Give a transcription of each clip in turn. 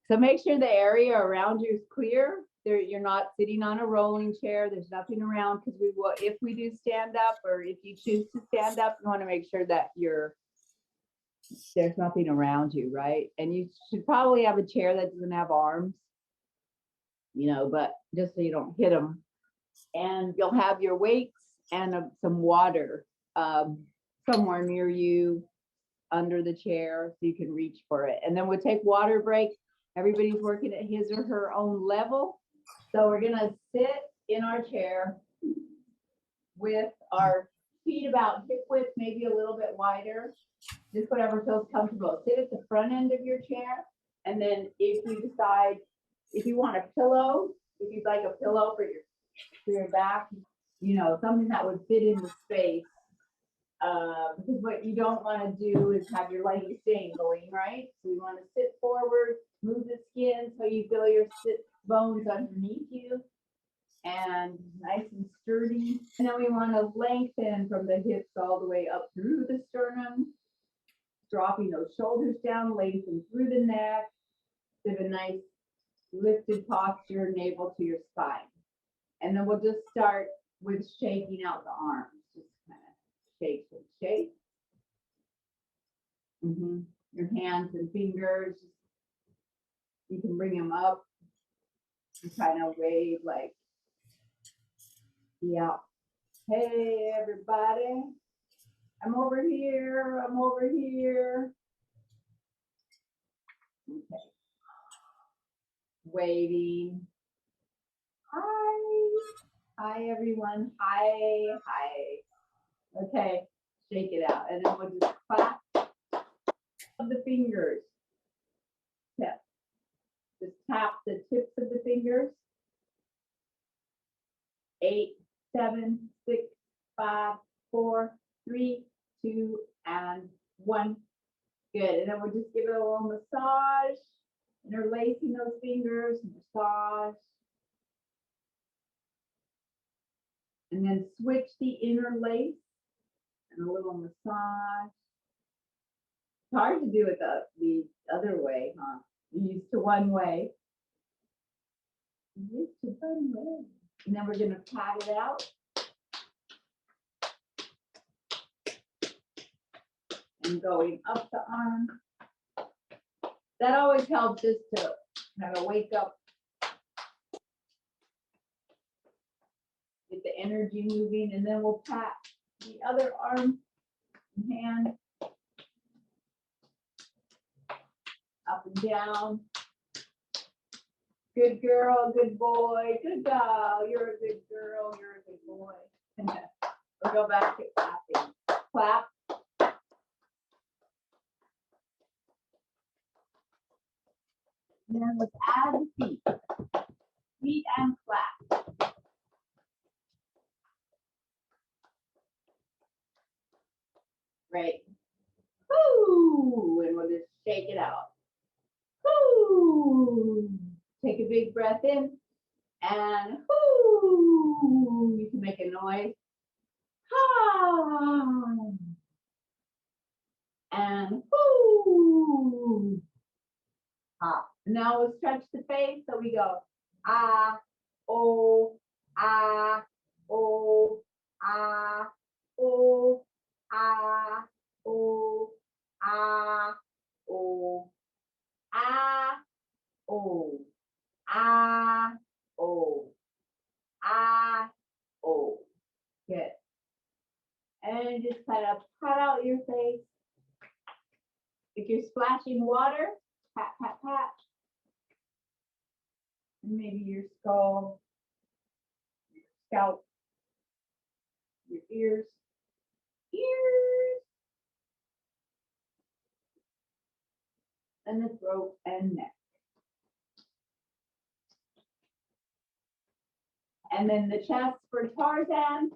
So make sure the area around you is clear. There, you're not sitting on a rolling chair. There's nothing around, because we will, if we do stand up, or if you choose to stand up, you want to make sure that there's nothing around you, right? And you should probably have a chair that doesn't have arms, but just so you don't hit them. And you'll have your weights and some water somewhere near you under the chair, so you can reach for it. And then we'll take water break. Everybody's working at his or her own level. So we're gonna sit in our chair with our feet about hip width, maybe a little bit wider, just whatever feels comfortable. Sit at the front end of your chair. And then if you decide, if you want a pillow, if you'd like a pillow for your back, something that would fit in the space. Because what you don't want to do is have your legs dangling, right? So you want to sit forward, move the skin so you feel your sit bones underneath you, and nice and sturdy. And then we want to lengthen from the hips all the way up through the sternum, dropping those shoulders down, lengthen through the neck, give a nice lifted posture, navel to your spine. And then we'll just start with shaking out the arms. Just kind of shake, shake, shake. Your hands and fingers, you can bring them up and kind of wave like, yeah. Hey, everybody. I'm over here. I'm over here. Okay. Waving. Hi. Hi, everyone. Hi. Hi. Okay. Shake it out. And then we'll just clap the fingers. Tap. Just tap the tips of the fingers. 8, 7, 6, 5, 4, 3, 2, and 1. Good. And then we'll just give it a little massage. Interlacing those fingers, massage. And then switch the interlace and a little massage. It's hard to do it the other way, huh? You're used to one way. You're used to one way. And then we're going to pat it out. And going up the arm. That always helps just to kind of wake up, get the energy moving, and then we'll pat the other arm and hand up and down. Good girl, good boy, good girl. You're a good girl, you're a good boy. We'll go back to clapping. Clap. And then let's add the feet. Feet and clap. Right. Woo! And we'll just shake it out. Woo! Take a big breath in. And woo! You can make a noise. Ha! And woo! Ha. Now we'll stretch the face. So we go ah, oh, ah, oh, ah, oh, ah, oh, ah, oh, ah, oh, ah, oh, ah, oh. Good. And just kind of pat out your face. If you're splashing water, pat, pat, pat. And maybe your skull, your scalp, your ears, and the throat and neck. And then the chest for Tarzan.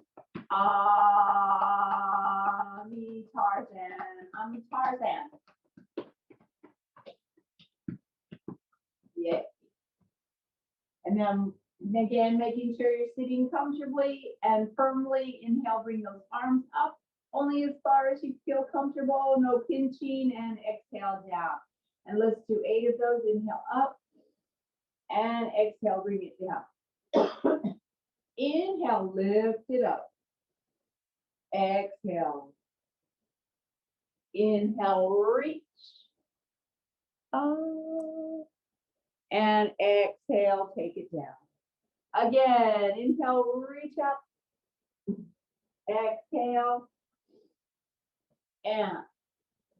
Me Tarzan. I'm Tarzan. Yeah. And then again, making sure you're sitting comfortably and firmly. Inhale, bring those arms up only as far as you feel comfortable. No pinching, and exhale down. And let's do 8 of those. Inhale up and exhale, bring it down. Inhale, lift it up. Exhale. Inhale, reach. And exhale, take it down. Again, inhale, reach up. Exhale. And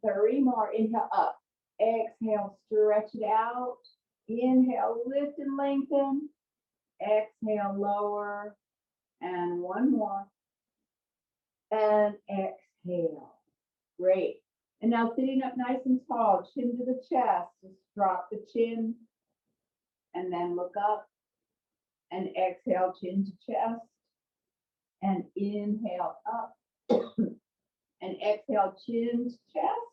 3 more. Inhale up. Exhale, stretch it out. Inhale, lift and lengthen. Exhale, lower. And 1 more. And exhale. Great. And now sitting up nice and tall, chin to the chest. Just drop the chin and then look up. And exhale, chin to chest. And inhale up. And exhale, chin to chest.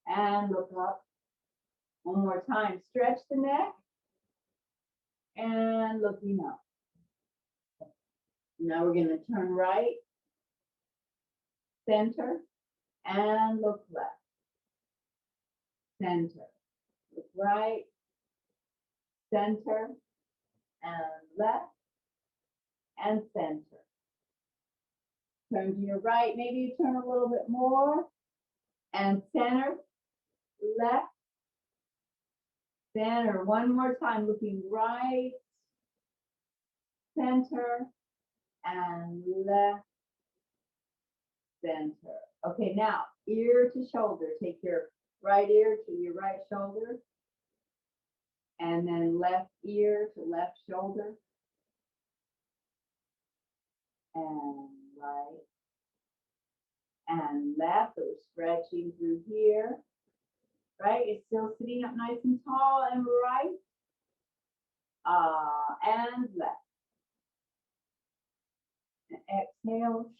And look up. One more time. Stretch the neck. And looking up. Now we're going to turn right, center, and look left. Center. Look right, center, and left, and center. Turn to your right. Maybe you turn a little bit more. And center, left, center. One more time. Looking right, center, and left, center. Okay, now ear to shoulder. Take your right ear to your right shoulder. And then left ear to left shoulder. And right. And left. So we're stretching through here. Right? It's still sitting up nice and tall and right. And left. And exhale.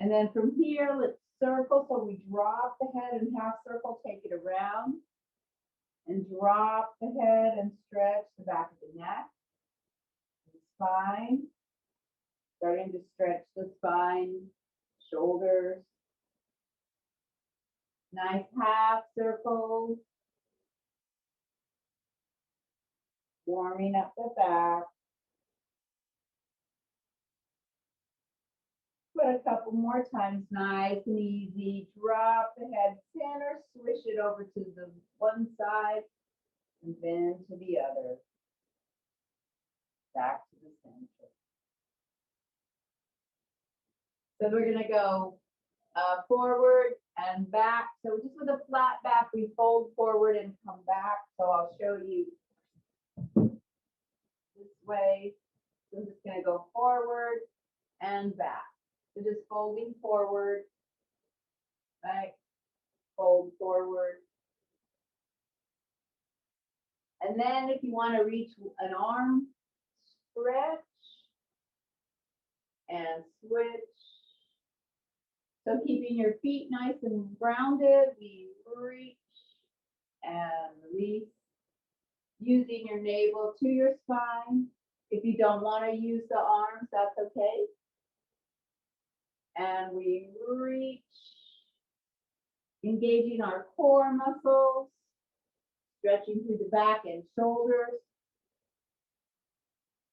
And then from here, let's circle. So we drop the head and half circle, take it around. And drop the head and stretch the back of the neck. The spine. Starting to stretch the spine, shoulders. Nice half circle. Warming up the back. But a couple more times, nice and easy. Drop the head center, swish it over to the one side, and then to the other. Back to the center. So we're gonna go forward and back. So just with a flat back, we fold forward and come back. So I'll show you this way. So I'm just gonna go forward and back. So just folding forward, right? Fold forward. And then if you want to reach an arm, stretch and switch. So keeping your feet nice and grounded, we reach and release. Using your navel to your spine. If you don't want to use the arms, that's okay. And we reach, engaging our core muscles, stretching through the back and shoulders.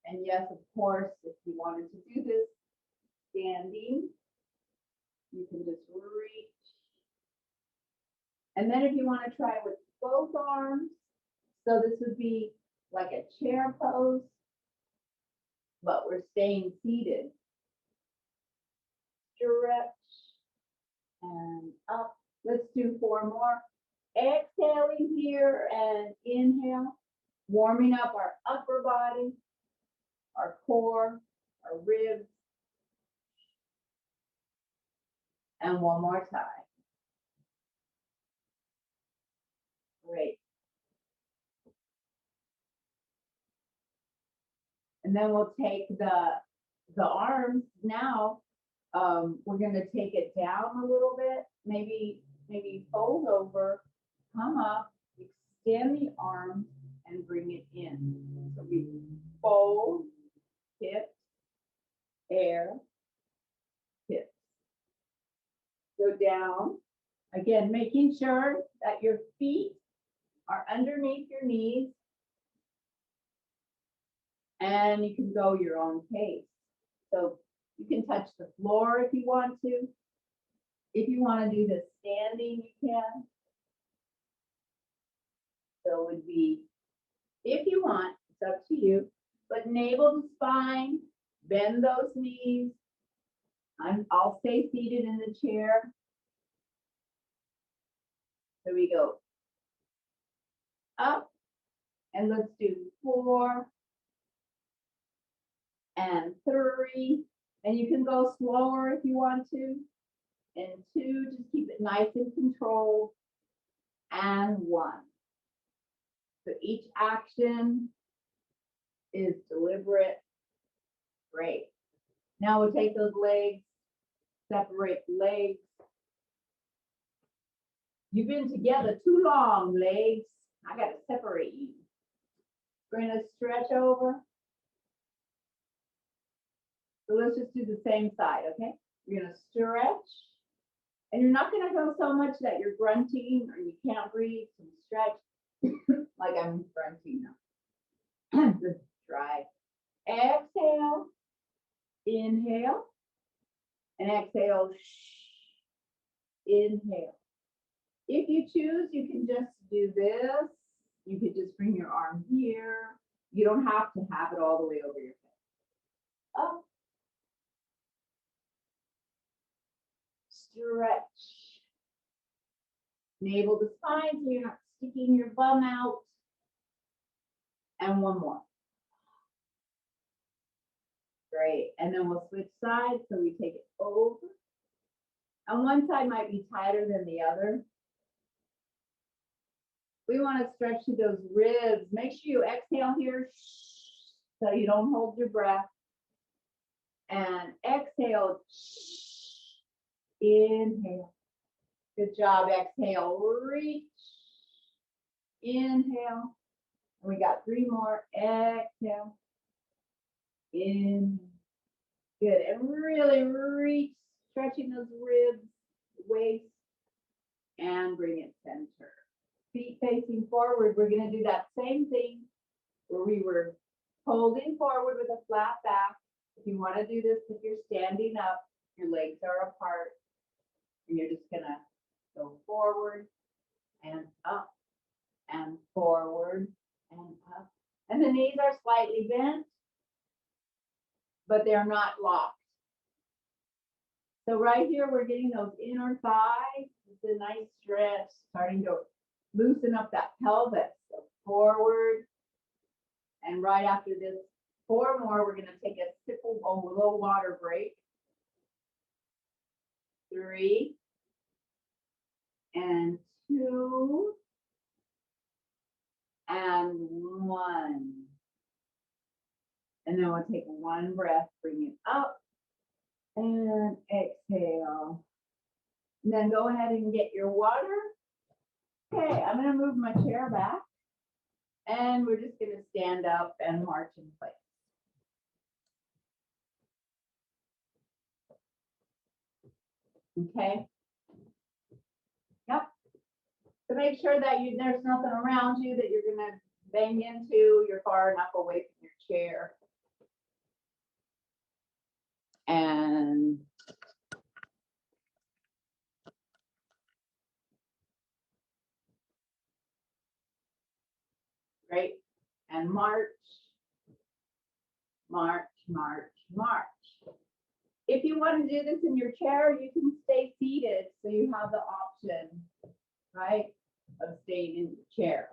And yes, of course, if you wanted to do this standing, you can just reach. And then if you want to try with both arms, so this would be like a chair pose, but we're staying seated. Stretch and up. Let's do 4 more. Exhaling here and inhale, warming up our upper body, our core, our ribs. And one more time. Great. And then we'll take the arms now. We're going to take it down a little bit, maybe fold over, come up, extend the arms, and bring it in. So we fold, hips, air, hips. Go down. Again, making sure that your feet are underneath your knees. And you can go your own pace. So you can touch the floor if you want to. If you want to do this standing, you can. So it would be, if you want, it's up to you, but navel to spine, bend those knees. I'll stay seated in the chair. So we go up, and let's do 4 and 3, and you can go slower if you want to. And 2, just keep it nice and controlled. And 1. So each action is deliberate. Great. Now we'll take those legs, separate the legs. You've been together too long, legs. I got to separate you. We're going to stretch over. So let's just do the same side, okay? You're going to stretch. And you're not going to go so much that you're grunting or you can't breathe. So stretch like I'm grunting now. Just try. Exhale. Inhale. And exhale. Inhale. If you choose, you can just do this. You could just bring your arm here. You don't have to have it all the way over your head. Up. Stretch. Navel to spine so you're not sticking your bum out. And one more. Great. And then we'll switch sides. So we take it over. And one side might be tighter than the other. We want to stretch to those ribs. Make sure you exhale here so you don't hold your breath. And exhale. Inhale. Good job. Exhale. Reach. Inhale. And we got 3 more. Exhale. Inhale. Good. And really reach, stretching those ribs, waist, and bring it center. Feet facing forward. We're going to do that same thing where we were holding forward with a flat back. If you want to do this, if you're standing up, your legs are apart, and you're just going to go forward and up and forward and up. And the knees are slightly bent, but they're not locked. So right here, we're getting those inner thighs. It's a nice stretch, starting to loosen up that pelvis. So forward. And right after this, 4 more, we're going to take a little water break. 3 and 2 and 1. And then we'll take 1 breath, bring it up and exhale. And then go ahead and get your water. Okay, I'm going to move my chair back. And we're just going to stand up and march in place. Okay. Yep. So make sure that there's nothing around you that you're going to bang into. You're far enough away from your chair. And great. And march, march, march, march. If you want to do this in your chair, you can stay seated. So you have the option, right, of staying in your chair.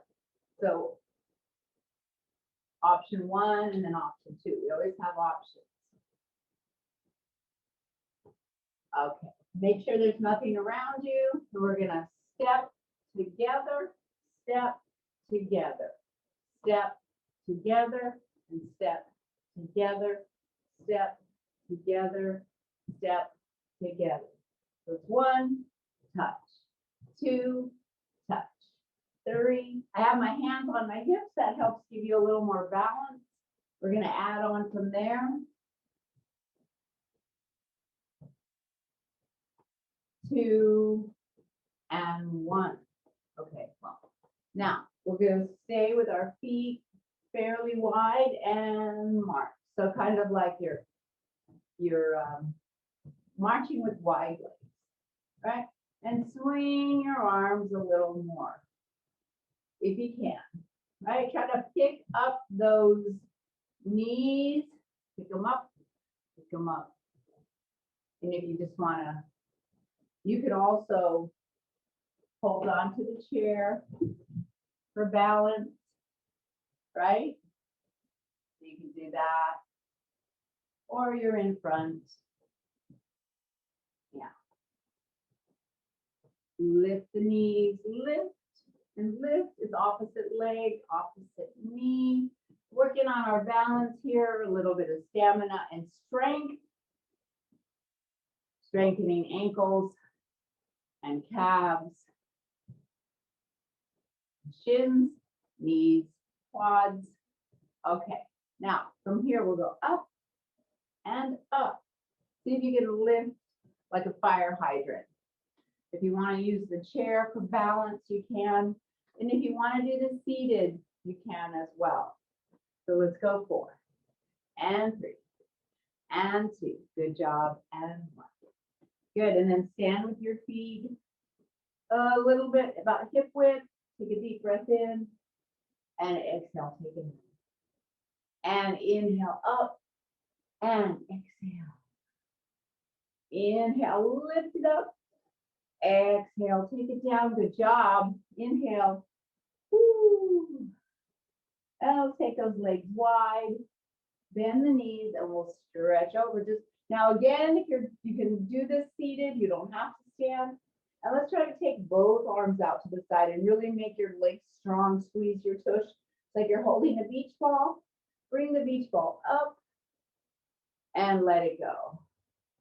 So option 1 and then option 2. We always have options. Okay. Make sure there's nothing around you. So we're going to step together, step together, step together, and step together, step together, step together. So it's 1, touch, 2, touch, 3. I have my hands on my hips. That helps give you a little more balance. We're going to add on from there. 2, and 1. Okay, well, now we're going to stay with our feet fairly wide and march. So kind of like you're marching with wide legs, right? And swing your arms a little more if you can, right? Try to pick up those knees, pick them up, pick them up. And if you just want to, you could also hold on to the chair for balance, right? You can do that. Or you're in front. Yeah. Lift the knees, lift and lift is opposite leg, opposite knee. Working on our balance here, a little bit of stamina and strength. Strengthening ankles and calves, shins, knees, quads. Okay, now from here we'll go up and up. See if you can lift like a fire hydrant. If you want to use the chair for balance, you can. And if you want to do the seated, you can as well. So let's go 4 and 3 and 2. Good job. And 1. Good. And then stand with your feet a little bit about hip width. Take a deep breath in and exhale. Take it in. And inhale up and exhale. Inhale, lift it up. Exhale, take it down. Good job. Inhale. Woo. And let's take those legs wide. Bend the knees and we'll stretch over. Just now again, if you can do this seated, you don't have to stand. And let's try to take both arms out to the side and really make your legs strong. Squeeze your tush. It's like you're holding a beach ball. Bring the beach ball up and let it go.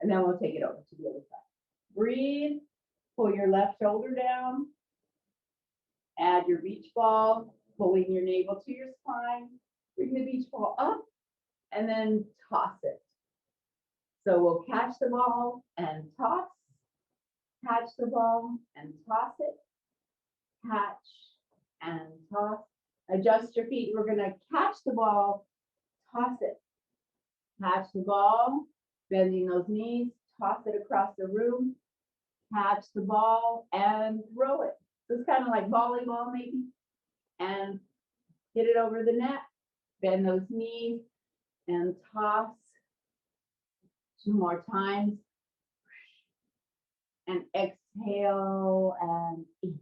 And then we'll take it over to the other side. Breathe. Pull your left shoulder down. Add your beach ball, pulling your navel to your spine. Bring the beach ball up and then toss it. So we'll catch the ball and toss. Catch the ball and toss it. Catch and toss. Adjust your feet. We're going to catch the ball, toss it. Catch the ball, bending those knees, toss it across the room. Catch the ball and throw it. So it's kind of like volleyball maybe. And get it over the net. Bend those knees and toss. 2 more times. And exhale and eat.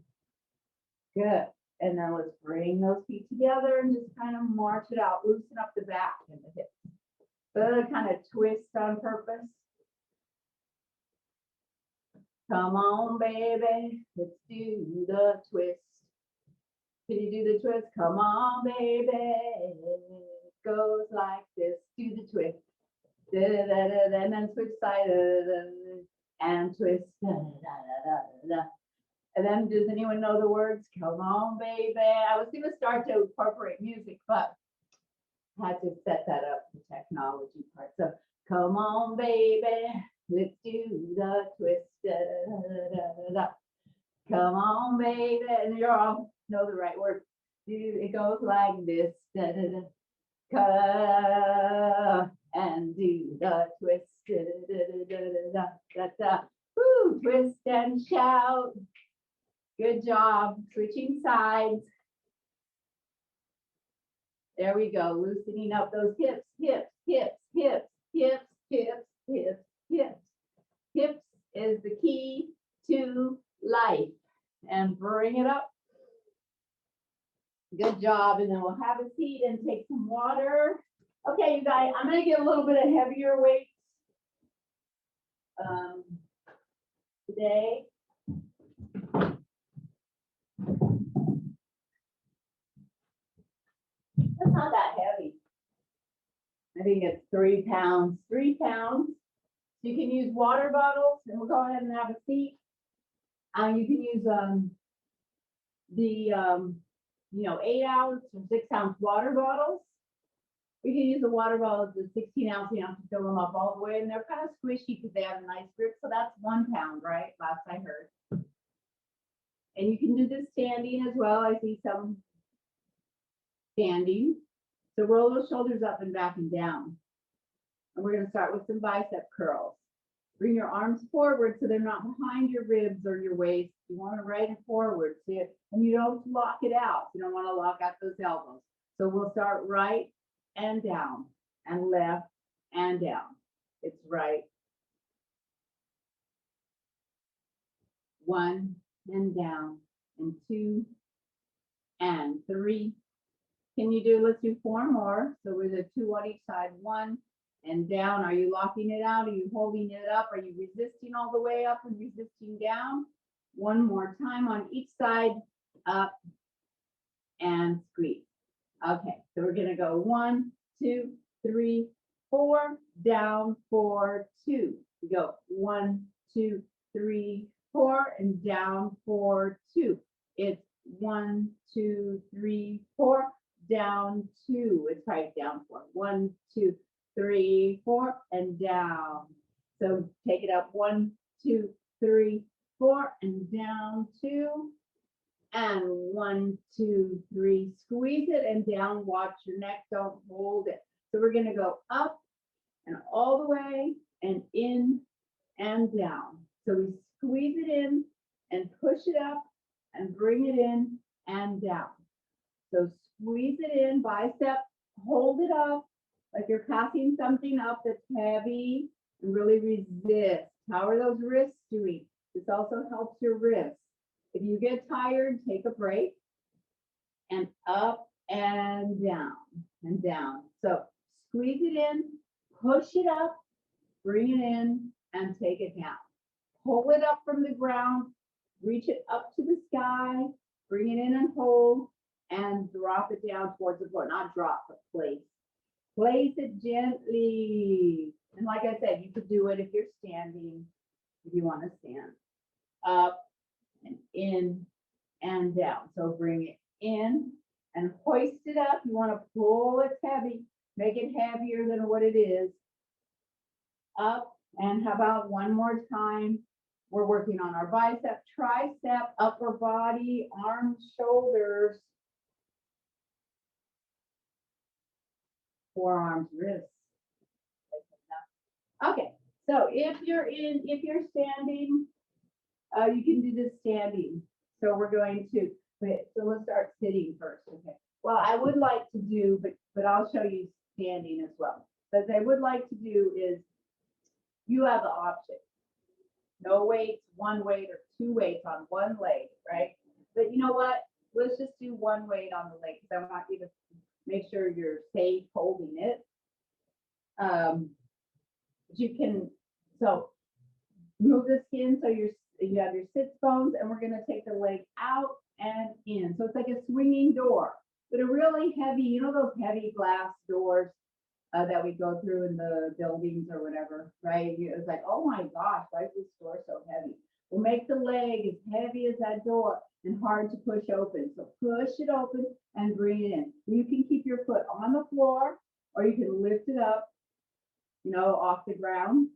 Good. And then let's bring those feet together and just kind of march it out. Loosen up the back and the hips. So kind of twist on purpose. Come on, baby. Let's do the twist. Can you do the twist? Come on, baby. It goes like this. Do the twist. Da, da, da, da, and then switch side. And twist. Da, da, da, da, da. And then, does anyone know the words? Come on, baby. I was going to start to incorporate music, but I had to set that up, the technology part. So, come on, baby. Let's do the twist. Da, da, da, da, da. Come on, baby. And you all know the right word. It goes like this. Da, da, da. And do the twist. Da, da, da, da, da, da, da. Woo, twist and shout. Good job. Switching sides. There we go. Loosening up those hips, hips, hips, hips, hips, hips, hips, hips. Hips is the key to life. And bring it up. Good job. And then we'll have a seat and take some water. Okay, you guys, I'm going to get a little bit of heavier weights today. That's not that heavy. I think it's 3 pounds. 3 pounds. You can use water bottles, and we'll go ahead and have a seat. You can use the 8 ounce or 6 ounce water bottles. We can use the water bottles, the 16 ounce, you have to fill them up all the way, and they're kind of squishy because they have a nice grip. So that's 1 pound, right? Last I heard. And you can do this standing as well. I see some standing. So roll those shoulders up and back and down. And we're going to start with some bicep curls. Bring your arms forward so they're not behind your ribs or your waist. You want to right and forward. See it, and you don't lock it out. You don't want to lock out those elbows. So we'll start right and down and left and down. It's right. 1 and down and 2 and 3. Can you do, let's do 4 more. So with a 2 on each side, 1 and down. Are you locking it out? Are you holding it up? Are you resisting all the way up and resisting down? 1 more time on each side, up and squeeze. Okay, so we're gonna go 1, 2, 3, 4, down, 4, 2. We go 1, 2, 3, 4, and down, 4, 2. It's 1, 2, 3, 4, down, 2. It's right down 4. 1, 2, 3, 4, and down. So take it up 1, 2, 3, 4, and down 2. And 1, 2, 3, squeeze it and down. Watch your neck, don't hold it. So we're going to go up and all the way and in and down. So we squeeze it in and push it up and bring it in and down. So squeeze it in, bicep, hold it up like you're passing something up that's heavy, and really resist. How are those wrists doing? This also helps your wrists. If you get tired, take a break and up and down and down. So squeeze it in, push it up, bring it in, and take it down. Pull it up from the ground, reach it up to the sky, bring it in and hold, and drop it down towards the floor. Not drop, but place. Place it gently. And like I said, you could do it if you're standing, if you want to stand. Up and in and down. So bring it in and hoist it up. You want to pull it heavy, make it heavier than what it is. Up, and how about 1 more time? We're working on our bicep, tricep, upper body, arms, shoulders, forearms, wrists. Okay, so if you're standing, you can do this standing. So we're going to, so let's start sitting first. Okay. Well, I would like to do, but I'll show you standing as well. But I would like to do is, you have the option. No weights, 1 weight or 2 weights on 1 leg, right? But you know what? Let's just do 1 weight on the leg because I want you to make sure you're safe holding it. You can, so move the skin so you have your sits bones, and we're going to take the leg out and in. So it's like a swinging door, but a really heavy, you know, those heavy glass doors that we go through in the buildings or whatever, right? It's like, oh my gosh, why is this door so heavy? We'll make the leg as heavy as that door and hard to push open. So push it open and bring it in. You can keep your foot on the floor, or you can lift it up, you know, off the ground,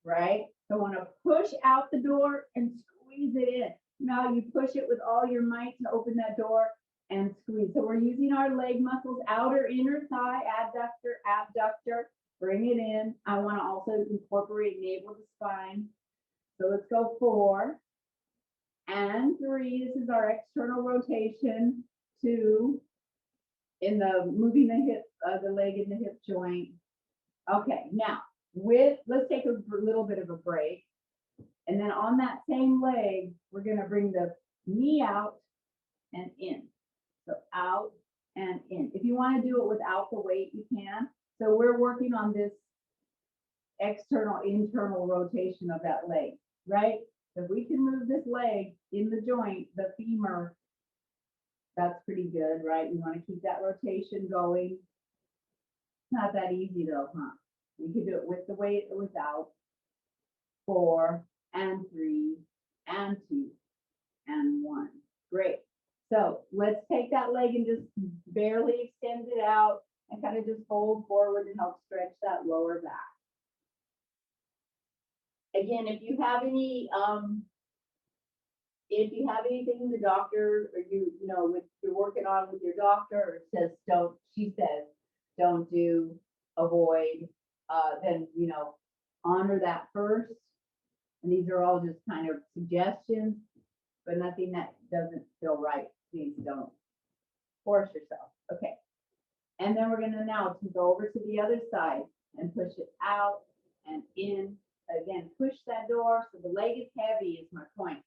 right? So I want to push out the door and squeeze it in. Now you push it with all your might to open that door and squeeze. So we're using our leg muscles, outer, inner thigh, adductor, abductor. Bring it in. I want to also incorporate navel to spine. So let's go 4 and 3. This is our external rotation. 2 in the moving the hip, the leg in the hip joint. Okay, now let's take a little bit of a break. And then on that same leg, we're going to bring the knee out and in. So out and in. If you want to do it without the weight, you can. So we're working on this external, internal rotation of that leg, right? If we can move this leg in the joint, the femur, that's pretty good, right? You want to keep that rotation going. It's not that easy though, huh? You can do it with the weight or without. 4 and 3 and 2 and 1. Great. So let's take that leg and just barely extend it out and kind of just fold forward and help stretch that lower back. Again, if you have any, anything the doctor or you know, with you're working on with your doctor, or says she says don't do, avoid, then you know, honor that first. And these are all just kind of suggestions, but nothing that doesn't feel right. Please don't force yourself. Okay. And then we're going to now go over to the other side and push it out and in. Again, push that door. So the leg is heavy is my point.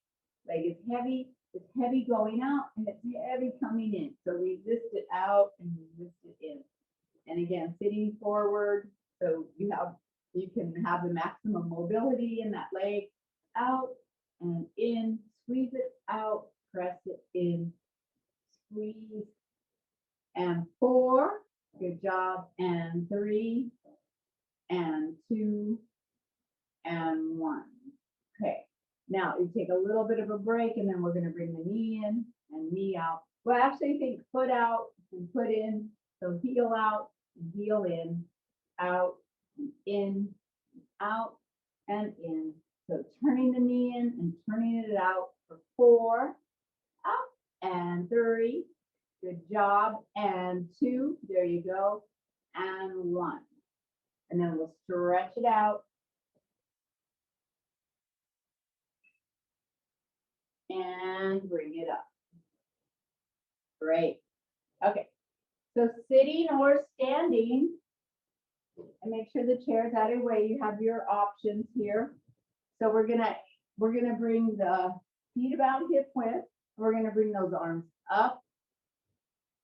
Leg is heavy. It's heavy going out and it's heavy coming in. So resist it out and resist it in. And again, sitting forward. So you can have the maximum mobility in that leg. Out and in. Squeeze it out. Press it in. Squeeze. And 4. Good job. And 3. And 2. And 1. Okay. Now you take a little bit of a break, and then we're going to bring the knee in and knee out. Well, actually, think foot out and foot in. So heel out, heel in, out, and in, out, and in. So turning the knee in and turning it out for 4, out, and 3. Good job. And 2. There you go. And 1. And then we'll stretch it out. And bring it up. Great. Okay. So sitting or standing, and make sure the chair is out of your way. You have your options here. So we're gonna bring the feet about hip width. We're gonna bring those arms up,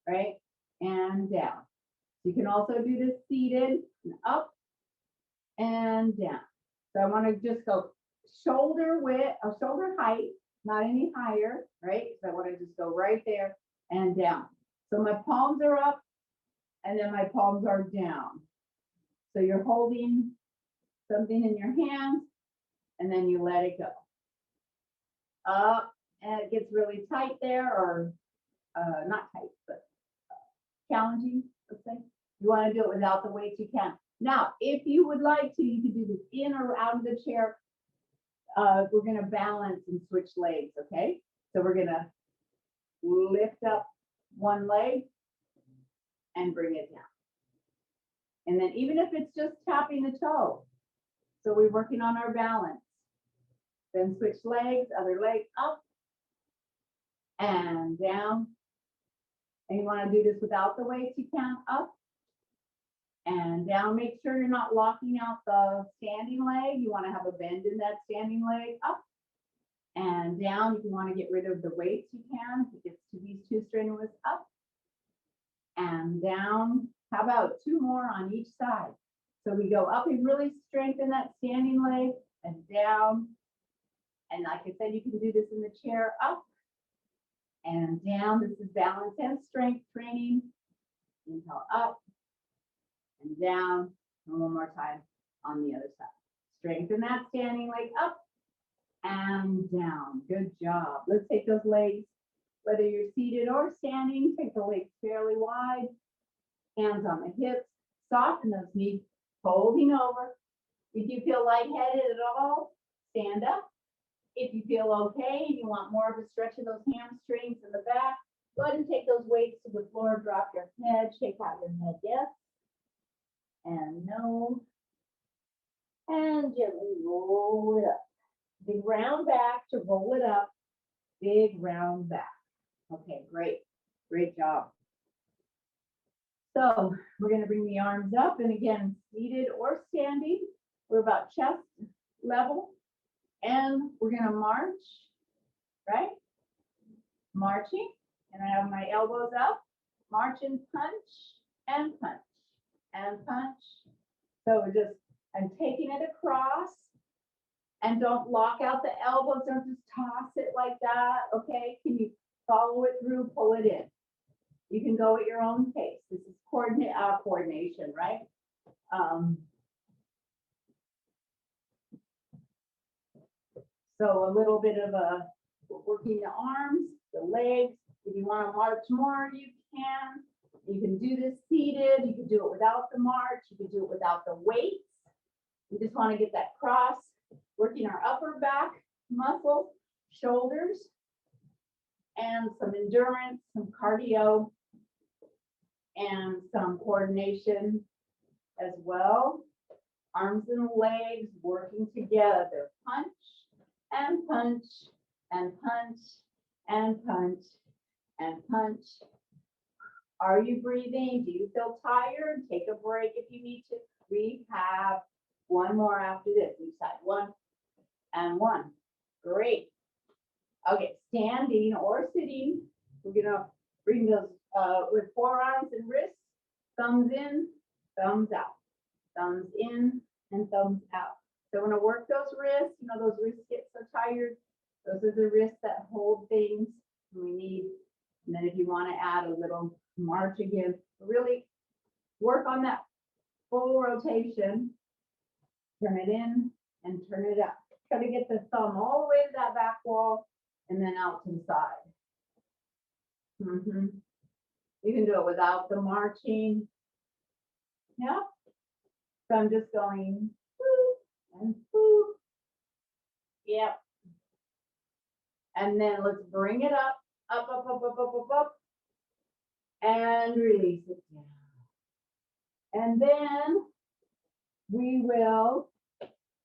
right, and down. You can also do this seated, and up and down. So I want to just go shoulder width or shoulder height. Not any higher, right? So I want to just go right there and down. So my palms are up and then my palms are down. So you're holding something in your hands and then you let it go. Up, and it gets really tight there, or not tight, but challenging, let's say. You want to do it without the weights, you can. Now, if you would like to, you can do this in or out of the chair. We're going to balance and switch legs, okay? So we're going to lift up one leg and bring it down. And then even if it's just tapping the toe, so we're working on our balance. Then switch legs, other leg up and down. And you want to do this without the weights, you can, up and down. Make sure you're not locking out the standing leg. You want to have a bend in that standing leg. Up and down. If you want to get rid of the weights, you can. If it gets to be too strenuous, up and down. How about 2 more on each side? So we go up and really strengthen that standing leg and down. And like I said, you can do this in the chair. Up and down. This is balance and strength training. Inhale up and down, and one more time on the other side. Strengthen that standing leg, up and down. Good job. Let's take those legs, whether you're seated or standing, take the legs fairly wide, hands on the hips, soften those knees, folding over. If you feel lightheaded at all, stand up. If you feel okay and you want more of a stretch of those hamstrings in the back, go ahead and take those weights to the floor, drop your head, shake out your head, yes. And no, and gently roll it up. Big round back to roll it up, big round back. Okay, great, great job. So we're going to bring the arms up, and again, seated or standing, we're about chest level, and we're going to march, right? Marching, and I have my elbows up, march and punch, and punch, and punch. So we're just, I'm taking it across, and don't lock out the elbows, don't just toss it like that, okay? Can you follow it through, pull it in? You can go at your own pace. This is coordination, right? So a little bit of working the arms, the legs. If you want to march more, you can. You can do this seated. repeated. You could do it without the march. You could do it without the weights. We just want to get that cross, working our upper back muscles, shoulders, and some endurance, some cardio, and some coordination as well. Arms and legs working together. Punch and punch and punch and punch and punch. Are you breathing? Do you feel tired? Take a break if you need to. We have one more after this. Each side. 1 and 1. Great. Okay, standing or sitting. We're gonna bring those with forearms and wrists. Thumbs in, thumbs out. Thumbs in and thumbs out. So I want to work those wrists. You know, those wrists get so tired. Those are the wrists that hold things we need. And then if you want to add a little march again, really work on that full rotation. Turn it in and turn it up. Try to get the thumb all the way to that back wall and then out to the side. You can do it without the marching. Yeah. So I'm just going whoo and whoo. Yep. And then let's bring it up, up, up, up, up, up, up, up. And release it down. And then we will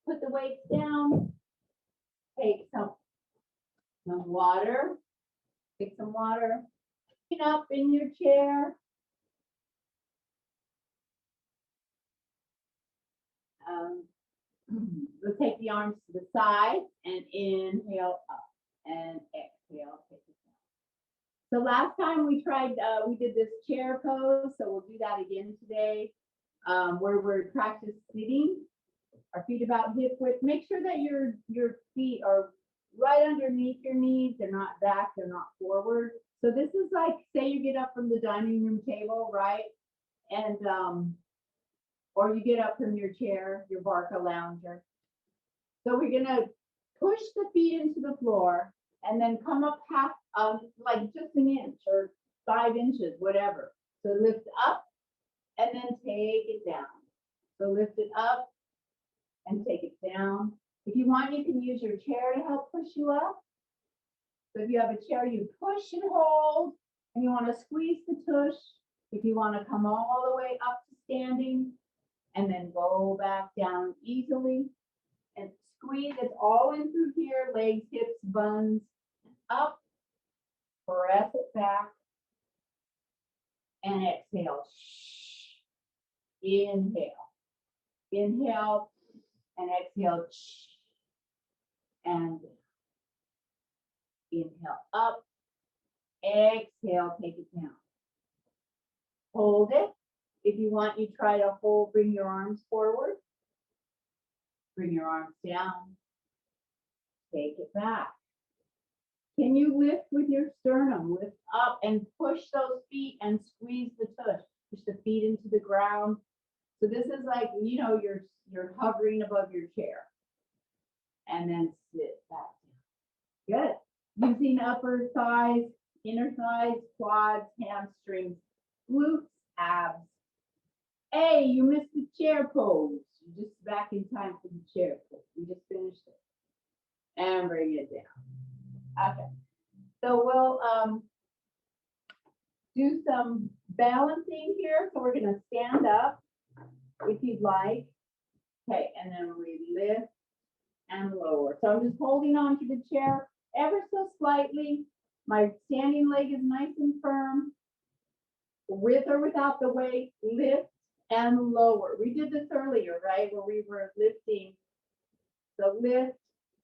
put the weights down. Take some water. Take some water. Get up in your chair. Let's take the arms to the side and inhale up and exhale. Take it down. So last time we tried, we did this chair pose. So we'll do that again today, where we're practice sitting, our feet about hip width. Make sure that your feet are right underneath your knees. They're not back. They're not forward. So this is like, say you get up from the dining room table, right? And or you get up from your chair, your Barca lounger. So we're gonna push the feet into the floor and then come up half, like just an inch or 5 inches, whatever. So lift up and then take it down. So lift it up and take it down. If you want, you can use your chair to help push you up. So if you have a chair, you push and hold, and you want to squeeze the tush. If you want to come all the way up to standing, and then go back down easily, and squeeze it all in through here, legs, hips, buns, up, press it back, and exhale. Inhale. Inhale, and exhale. And inhale up, exhale, take it down. Hold it. If you want, you try to hold, bring your arms forward. Bring your arms down. Take it back. Can you lift with your sternum? Lift up and push those feet and squeeze the tush. Push the feet into the ground. So this is like, you know, you're hovering above your chair. And then sit back down. Good. Using upper thighs, inner thighs, quads, hamstrings, glutes, abs. Hey, you missed the chair pose. You're just back in time for the chair pose. We just finished it. And bring it down. Okay. So we'll do some balancing here. So we're going to stand up if you'd like. Okay, and then we lift and lower. So I'm just holding on to the chair ever so slightly. My standing leg is nice and firm. With or without the weight, lift and lower. We did this earlier, right? Where we were lifting. So lift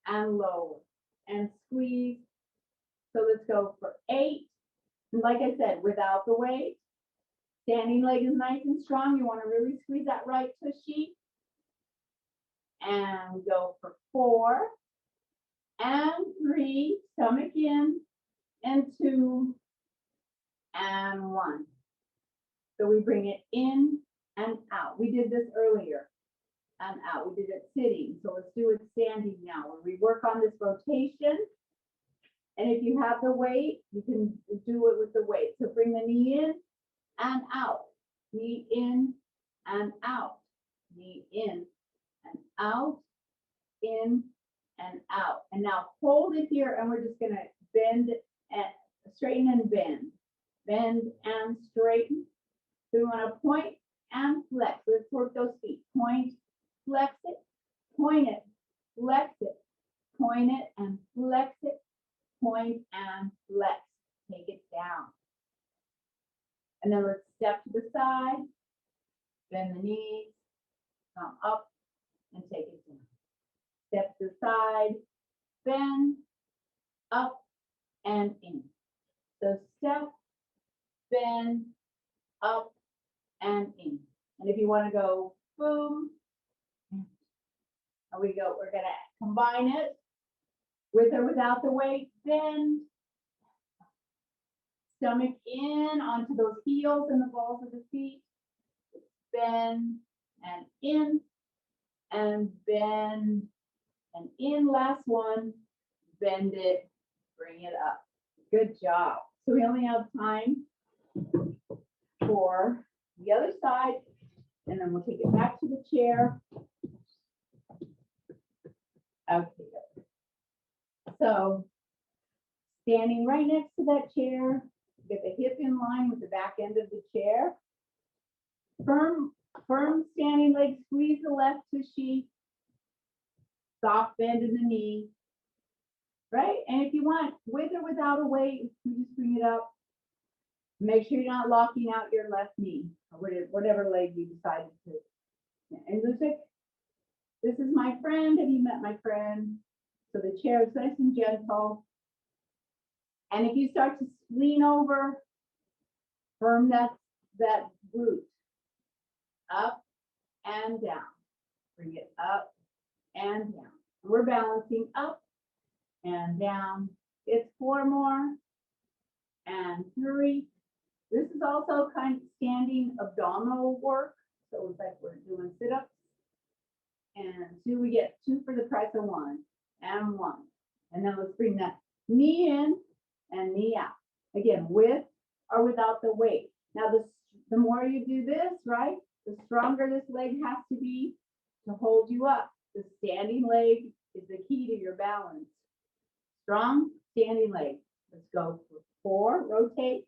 and lower and squeeze. So let's go for 8. And like I said, without the weight, standing leg is nice and strong. You want to really squeeze that right tushy. And go for 4 and 3, stomach in, and 2 and 1. So we bring it in and out. We did this earlier and out. We did it sitting. So let's do it standing now. When we work on this rotation, and if you have the weight, you can do it with the weight. So bring the knee in and out. knee in and out, knee in and out, in and out. And now hold it here, and we're just gonna bend and straighten and bend and straighten. So we want to point and flex. Let's work those feet. Point, flex it, point it, flex it, point it and flex it, point and flex. Take it down. And then let's step to the side, bend the knees, come up and take it down. Step to the side, bend, up and in. So step, bend, up and in. And if you want to go boom, and we go, we're going to combine it with or without the weight, bend, stomach in onto those heels and the balls of the feet, bend and in, and bend and in. Last one, bend it, bring it up. Good job. So we only have time for the other side, and then we'll take it back to the chair. Okay. So standing right next to that chair, get the hip in line with the back end of the chair. Firm standing leg, squeeze the left tushy. Soft bend in the knee. Right? And if you want, with or without a weight, you just bring it up. Make sure you're not locking out your left knee, or whatever leg you decided to. And Lucic, this is my friend. Have you met my friend? So the chair is nice and gentle. And if you start to lean over, firm that glute. Up and down. Bring it up and down. We're balancing up and down. It's 4 more. And 3. This is also kind of standing abdominal work. So it's like we're doing sit-ups. And 2, we get 2 for the price of 1. And 1. And then let's bring that knee in and knee out. Again, with or without the weight. Now, the more you do this, right, the stronger this leg has to be to hold you up. The standing leg is the key to your balance. Strong standing leg. Let's go for 4, rotate,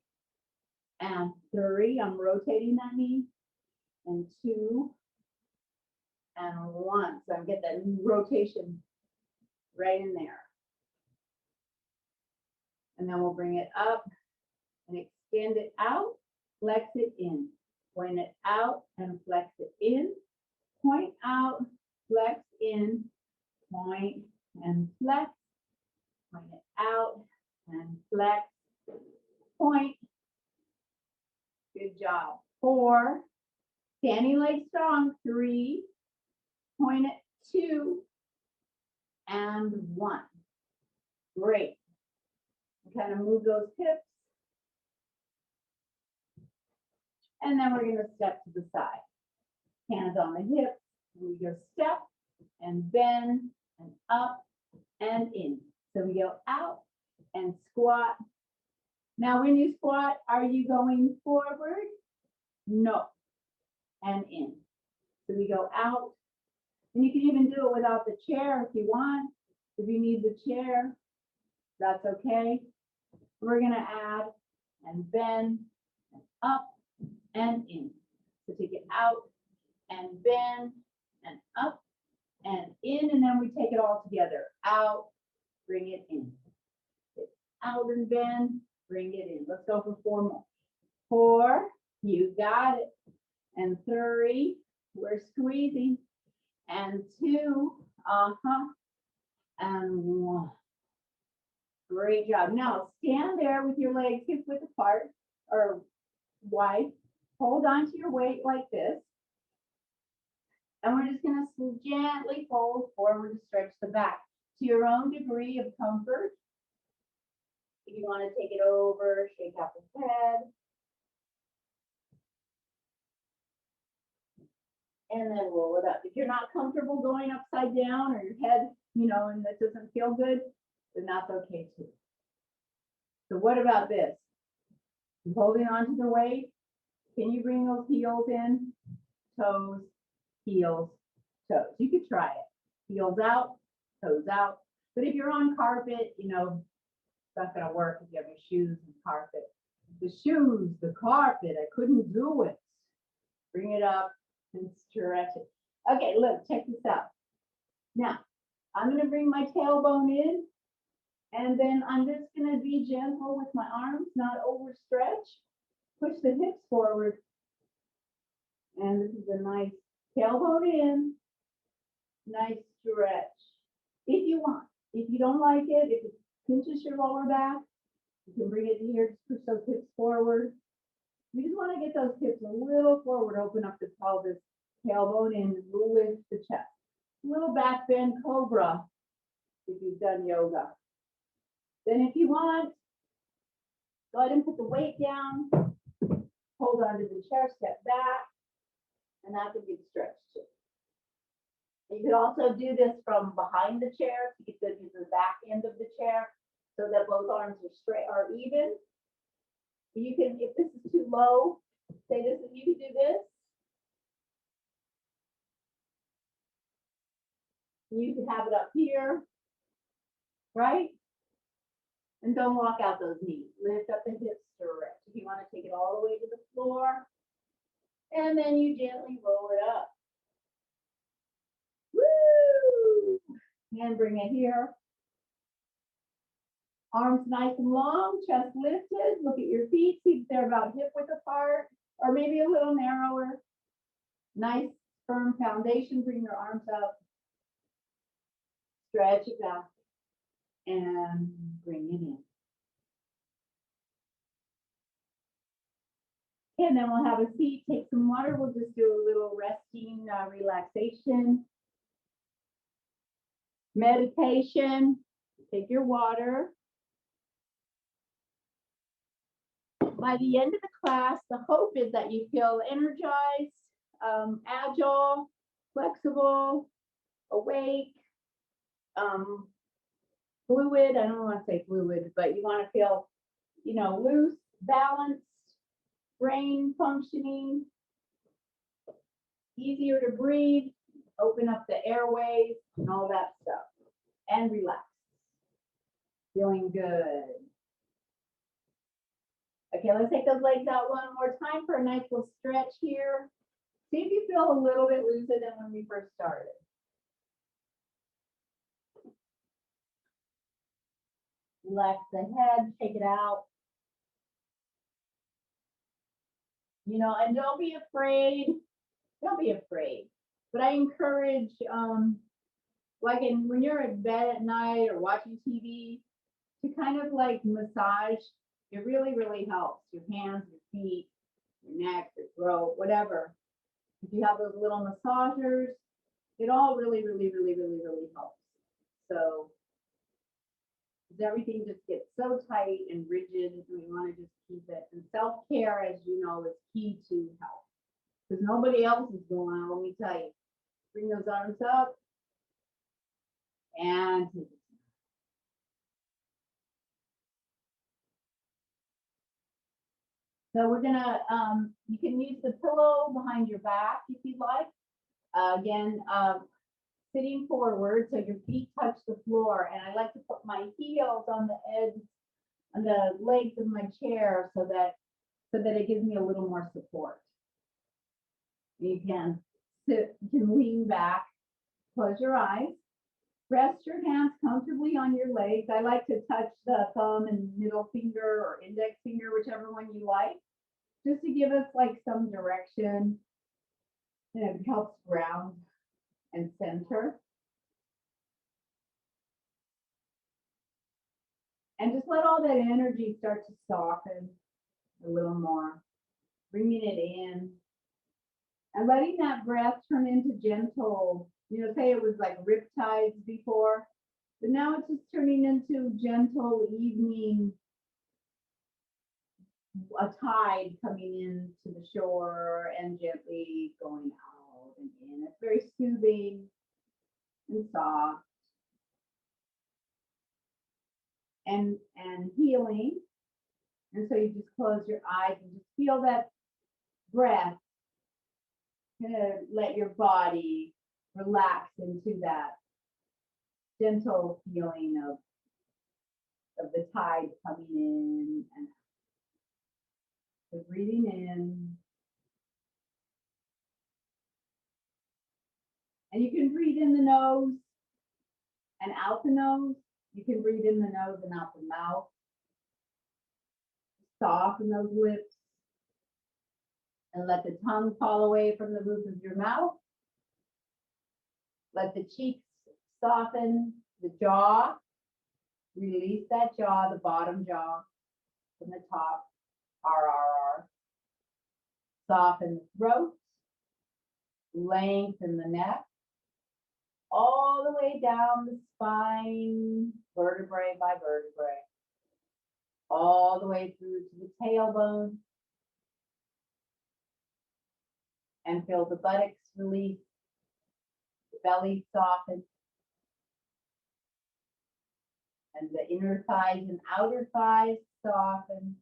and 3, I'm rotating that knee, and 2, and 1. So I get that rotation right in there. And then we'll bring it up and extend it out, flex it in, point it out and flex it in, point out, flex in, point and flex, point it out and flex, point. Good job. 4, standing leg strong. 3, point it, 2, and 1. Great. Kind of move those hips. And then we're going to step to the side. Hands on the hips. We go step and bend and up and in. So we go out and squat. Now when you squat, are you going forward? No. And in. So we go out. And you can even do it without the chair if you want. If you need the chair, that's okay. We're going to add and bend and up and in. So take it out and bend and up and in, and then we take it all together. Out, bring it in. Out and bend, bring it in. Let's go for 4 more. 4, you got it. And 3, we're squeezing. And 2, and 1. Great job. Now stand there with your legs hip width apart or wide. Hold on to your weight like this. And we're just going to gently fold forward to stretch the back to your own degree of comfort. If you want to take it over, shake out the head. And then roll it up. If you're not comfortable going upside down or your head, and that doesn't feel good, then that's okay too. So what about this? You're holding on to the weight. Can you bring those heels in? Toes, heels, toes. You could try it. Heels out, toes out. But if you're on carpet, you know, it's not going to work if you have your shoes and carpet. The shoes, the carpet, I couldn't do it. Bring it up and stretch it. Okay, look, check this out. Now, I'm going to bring my tailbone in, and then I'm just going to be gentle with my arms, not overstretch. Push the hips forward. And this is a nice tailbone in, nice stretch. If you want. If you don't like it, if it pinches your lower back, you can bring it here, just push those hips forward. We just want to get those hips a little forward, open up the pelvis, tailbone in, lift the chest. A little back bend cobra if you've done yoga. Then if you want, go ahead and put the weight down, hold on to the chair, step back, and that's a good stretch too. You could also do this from behind the chair, so you could use the back end of the chair so that both arms are straight or even. You can, if this is too low, say this, you can do this. You could have it up here, right? And don't walk out those knees. Lift up the hips, stretch. If you want to take it all the way to the floor, and then you gently roll it up. Woo! And bring it here. Arms nice and long, chest lifted. Look at your feet. See if they're about hip width apart, or maybe a little narrower. Nice, firm foundation. Bring your arms up. Stretch it back. And bring it in. And then we'll have a seat, take some water. We'll just do a little resting, relaxation, meditation. Take your water. By the end of the class, the hope is that you feel energized, agile, flexible, awake, fluid. I don't want to say fluid, but you want to feel, you know, loose, balanced, brain functioning, easier to breathe, open up the airways and all that stuff, and relax. Feeling good. Okay, let's take those legs out one more time for a nice little stretch here. See if you feel a little bit looser than when we first started. Relax the head, take it out. You know, and don't be afraid. Don't be afraid. But I encourage, like when you're in bed at night or watching TV, to kind of like massage. It really, really helps. Your hands, your feet, your neck, your throat, whatever. If you have those little massagers, it all really, really, really, really, really helps. So everything just gets so tight and rigid, and we want to just keep it. And self-care, as you know, is key to health. Because nobody else is going on, let me tell you. Bring those arms up and take it. So we're gonna, you can use the pillow behind your back if you'd like. Again, sitting forward so your feet touch the floor. And I like to put my heels on the edge, on the legs of my chair so that it gives me a little more support. You can sit, you can lean back, close your eyes, rest your hands comfortably on your legs. I like to touch the thumb and middle finger or index finger, whichever one you like, just to give us like some direction. And it helps ground and center. And just let all that energy start to soften a little more, bringing it in and letting that breath turn into gentle, you know, say it was like riptides before, but now it's just turning into gentle evening, a tide coming into the shore and gently going out and in. It's very soothing and soft and healing. And so you just close your eyes and just feel that breath, kind of let your body relax into that gentle feeling of the tide coming in and out. So breathing in. And you can breathe in the nose and out the nose. You can breathe in the nose and out the mouth. Soften those lips. And let the tongue fall away from the roof of your mouth. Let the cheeks soften, the jaw. Release that jaw, the bottom jaw from the top. R. Soften the throat. Lengthen the neck. All the way down the spine, vertebrae by vertebrae. All the way through to the tailbone. And feel the buttocks release, the belly soften, and the inner thighs and outer thighs soften.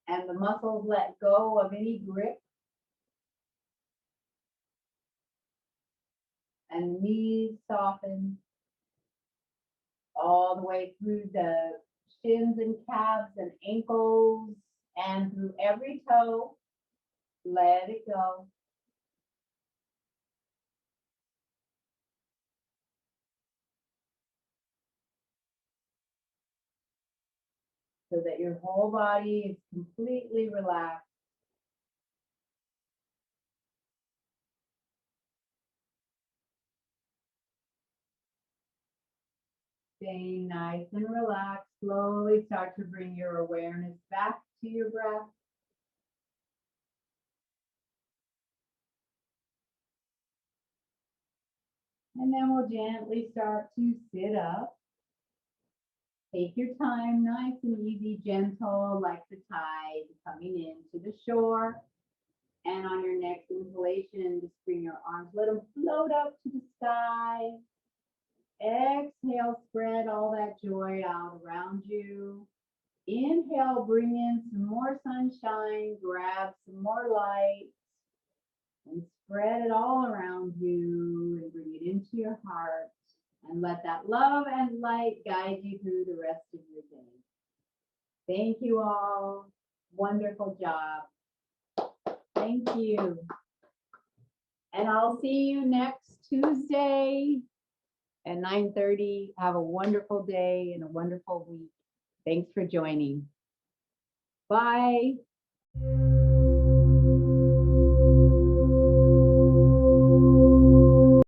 And the muscles let go of any grip. And the knees soften all the way through the shins and calves and ankles and through every toe. Let it go. So that your whole body is completely relaxed. Staying nice and relaxed. Slowly start to bring your awareness back to your breath. And then we'll gently start to sit up. Take your time, nice and easy, gentle, like the tide coming into the shore. And on your next inhalation, just bring your arms, let them float up to the sky. Exhale, spread all that joy out around you. Inhale, bring in some more sunshine, grab some more light, and spread it all around you and bring it into your heart. And let that love and light guide you through the rest of your day. Thank you all. Wonderful job. Thank you. And I'll see you next Tuesday at 9:30. Have a wonderful day and a wonderful week. Thanks for joining. Bye.